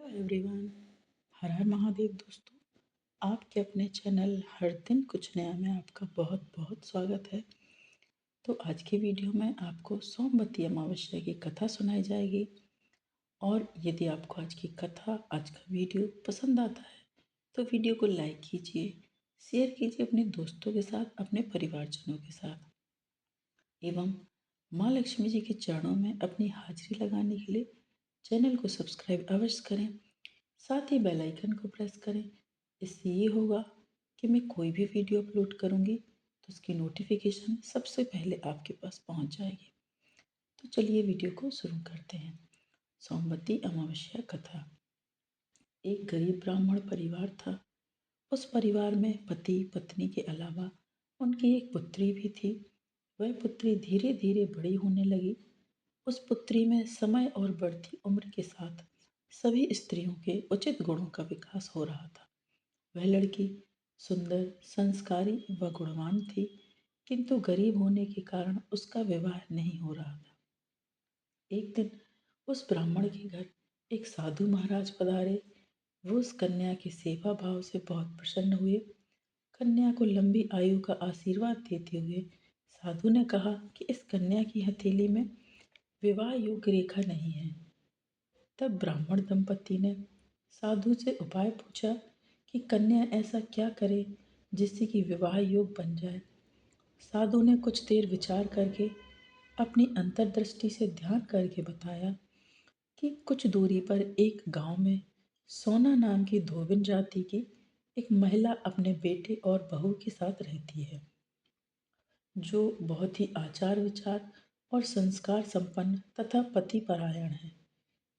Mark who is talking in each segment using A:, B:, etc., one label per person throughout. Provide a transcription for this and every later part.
A: Everyone, हर हर महादेव दोस्तों। आपके अपने चैनल हर दिन कुछ नया में आपका बहुत बहुत स्वागत है। तो आज की वीडियो में आपको सोमवती अमावस्या की कथा सुनाई जाएगी। और यदि आपको आज की कथा, आज का वीडियो पसंद आता है तो वीडियो को लाइक कीजिए, शेयर कीजिए अपने दोस्तों के साथ, अपने परिवारजनों के साथ। एवं माँ लक्ष्मी जी के चरणों में अपनी हाजिरी लगाने के लिए चैनल को सब्सक्राइब अवश्य करें। साथ ही बेल आइकन को प्रेस करें। इससे ये होगा कि मैं कोई भी वीडियो अपलोड करूँगी तो उसकी नोटिफिकेशन सबसे पहले आपके पास पहुँच जाएगी। तो चलिए वीडियो को शुरू करते हैं। सोमवती अमावस्या कथा। एक गरीब ब्राह्मण परिवार था। उस परिवार में पति पत्नी के अलावा उनकी एक पुत्री भी थी। वह पुत्री धीरे धीरे बड़ी होने लगी। उस पुत्री में समय और बढ़ती उम्र के साथ सभी स्त्रियों के उचित गुणों का विकास हो रहा था। वह लड़की सुंदर, संस्कारी व गुणवान थी, किंतु गरीब होने के कारण उसका विवाह नहीं हो रहा था। एक दिन उस ब्राह्मण के घर एक साधु महाराज पधारे। वो उस कन्या के सेवा भाव से बहुत प्रसन्न हुए। कन्या को लंबी आयु का आशीर्वाद देते हुए साधु ने कहा कि इस कन्या की हथेली में विवाह योग्य रेखा नहीं है। तब ब्राह्मण दंपति ने साधु से उपाय पूछा कि कन्या ऐसा क्या करे जिससे कि विवाह योग बन जाए। साधु ने कुछ देर विचार करके अपनी अंतर्दृष्टि से ध्यान करके बताया कि कुछ दूरी पर एक गांव में सोना नाम की धोबिन जाति की एक महिला अपने बेटे और बहू के साथ रहती है, जो बहुत ही आचार विचार और संस्कार संपन्न तथा पति परायण है।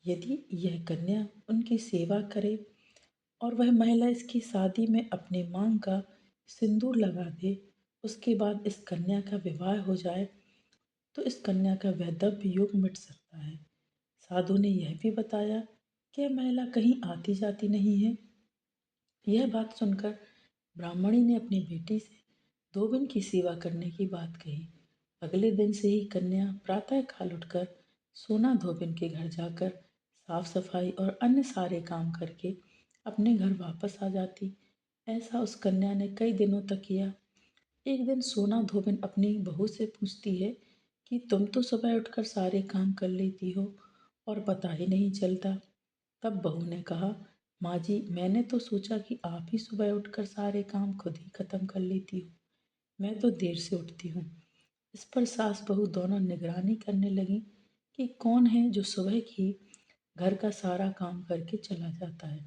A: यदि यह कन्या उनकी सेवा करे और वह महिला इसकी शादी में अपने मांग का सिंदूर लगा दे, उसके बाद इस कन्या का विवाह हो जाए तो इस कन्या का वैधव्य योग मिट सकता है। साधु ने यह भी बताया कि यह महिला कहीं आती जाती नहीं है। यह बात सुनकर ब्राह्मणी ने अपनी बेटी से धोबिन की सेवा करने की बात कही। अगले दिन से ही कन्या प्रातः काल उठकर सोना धोबिन के घर जाकर साफ सफाई और अन्य सारे काम करके अपने घर वापस आ जाती। ऐसा उस कन्या ने कई दिनों तक किया। एक दिन सोना धोबिन अपनी बहू से पूछती है कि तुम तो सुबह उठकर सारे काम कर लेती हो और पता ही नहीं चलता। तब बहू ने कहा, माँ जी, मैंने तो सोचा कि आप ही सुबह उठकर सारे काम खुद ही खत्म कर लेती हो। मैं तो देर से उठती हूँ। इस पर सास बहू दोनों निगरानी करने लगी कि कौन है जो सुबह की घर का सारा काम करके चला जाता है।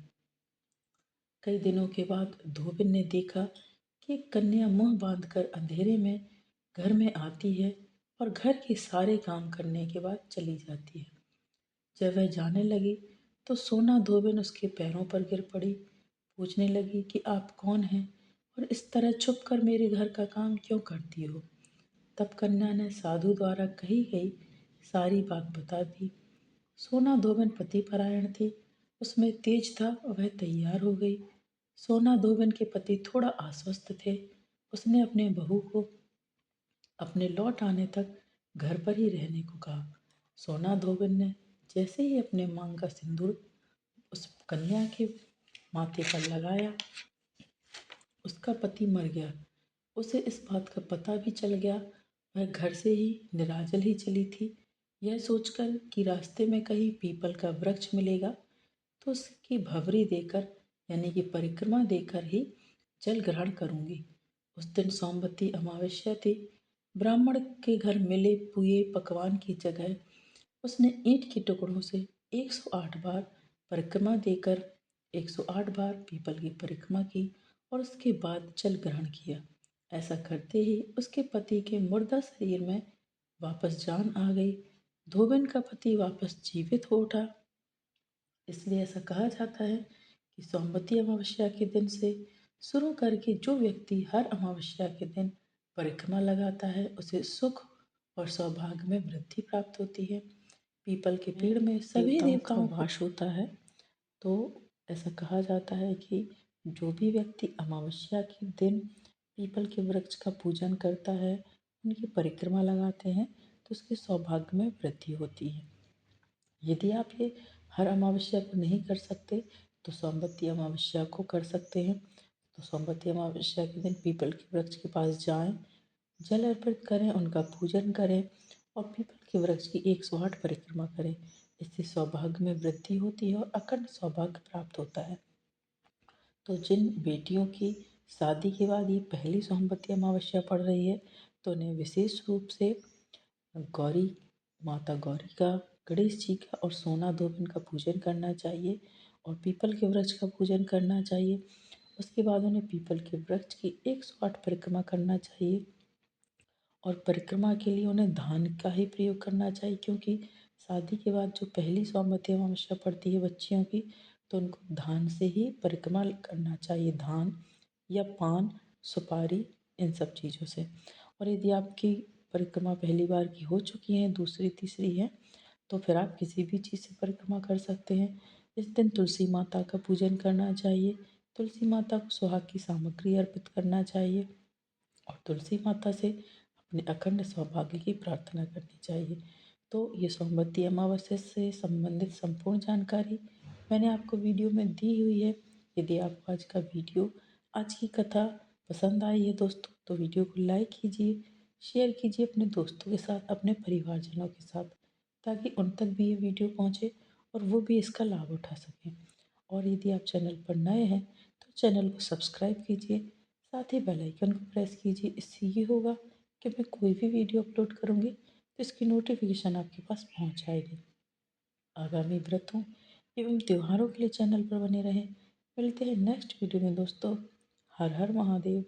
A: कई दिनों के बाद धोबिन ने देखा कि एक कन्या मुंह बांधकर अंधेरे में घर में आती है और घर के सारे काम करने के बाद चली जाती है। जब वह जाने लगी तो सोना धोबिन उसके पैरों पर गिर पड़ी। पूछने लगी कि आप कौन हैं और इस तरह छुप कर मेरे घर का काम क्यों करती हो। तब कन्या ने साधु द्वारा कही गई सारी बात बता दी। सोना धोबिन पतिपरायण थी, उसमें तेज था और वह तैयार हो गई। सोना धोबिन के पति थोड़ा आश्वस्त थे। उसने अपने बहू को अपने लौट आने तक घर पर ही रहने को कहा। सोना धोबिन ने जैसे ही अपने मांग का सिंदूर उस कन्या के माथे पर लगाया, उसका पति मर गया। उसे इस बात का पता भी चल गया। वह घर से ही निराजल ही चली थी, यह सोचकर कि रास्ते में कहीं पीपल का वृक्ष मिलेगा तो उसकी भवरी देकर, यानी कि परिक्रमा देकर ही जल ग्रहण करूंगी। उस दिन सोमवती अमावस्या थी। ब्राह्मण के घर मिले पुए पकवान की जगह उसने ईंट के टुकड़ों से 108 बार परिक्रमा देकर 108 बार पीपल की परिक्रमा की और उसके बाद जल ग्रहण किया। ऐसा करते ही उसके पति के मुर्दा शरीर में वापस जान आ गई। धोबिन का पति वापस जीवित हो उठा। इसलिए ऐसा कहा जाता है कि सोमवती अमावस्या के दिन से शुरू करके जो व्यक्ति हर अमावस्या के दिन परिक्रमा लगाता है, उसे सुख और सौभाग्य में वृद्धि प्राप्त होती है। पीपल के पेड़ में सभी देवताओं का वास होता है। तो ऐसा कहा जाता है कि जो भी व्यक्ति अमावस्या के दिन पीपल के वृक्ष का पूजन करता है, उनकी परिक्रमा लगाते हैं, तो उसके सौभाग्य में वृद्धि होती है। यदि आप ये हर अमावस्या को नहीं कर सकते तो सोमवती अमावस्या को कर सकते हैं। तो सोमवती अमावस्या के दिन पीपल के वृक्ष के पास जाएं, जल अर्पित करें, उनका पूजन करें और पीपल के वृक्ष की 108 परिक्रमा करें। इससे सौभाग्य में वृद्धि होती है और अखंड सौभाग्य प्राप्त होता है। तो जिन बेटियों की शादी के बाद ये पहली सोमवती अमावस्या पड़ रही है, तो उन्हें विशेष रूप से गौरी माता गौरी का, गणेश जी का और सोना धोबिन का पूजन करना चाहिए और पीपल के वृक्ष का पूजन करना चाहिए। उसके बाद उन्हें पीपल के वृक्ष की 108 परिक्रमा करना चाहिए और परिक्रमा के लिए उन्हें धान का ही प्रयोग करना चाहिए, क्योंकि शादी के बाद जो पहली सोमवती अमावस्या पड़ती है बच्चियों की, तो उनको धान से ही परिक्रमा करना चाहिए, धान या पान, सुपारी, इन सब चीज़ों से। और यदि आपकी परिक्रमा पहली बार की हो चुकी है, दूसरी तीसरी है, तो फिर आप किसी भी चीज़ से परिक्रमा कर सकते हैं। इस दिन तुलसी माता का पूजन करना चाहिए, तुलसी माता को सुहाग की सामग्री अर्पित करना चाहिए और तुलसी माता से अपने अखंड सौभाग्य की प्रार्थना करनी चाहिए। तो ये सोमवती अमावस्या से संबंधित संपूर्ण जानकारी मैंने आपको वीडियो में दी हुई है। यदि आपको आज का वीडियो, आज की कथा पसंद आई है दोस्तों, तो वीडियो को लाइक कीजिए, शेयर कीजिए अपने दोस्तों के साथ, अपने परिवारजनों के साथ, ताकि उन तक भी ये वीडियो पहुँचे और वो भी इसका लाभ उठा सकें। और यदि आप चैनल पर नए हैं तो चैनल को सब्सक्राइब कीजिए, साथ ही बेल आइकन को प्रेस कीजिए। इससे ये होगा कि मैं कोई भी वीडियो अपलोड करूँगी तो इसकी नोटिफिकेशन आपके पास पहुँच जाएगी। आगामी व्रतों एवं त्योहारों के लिए चैनल पर बने रहें। मिलते हैं नेक्स्ट वीडियो में दोस्तों। हर हर महादेव।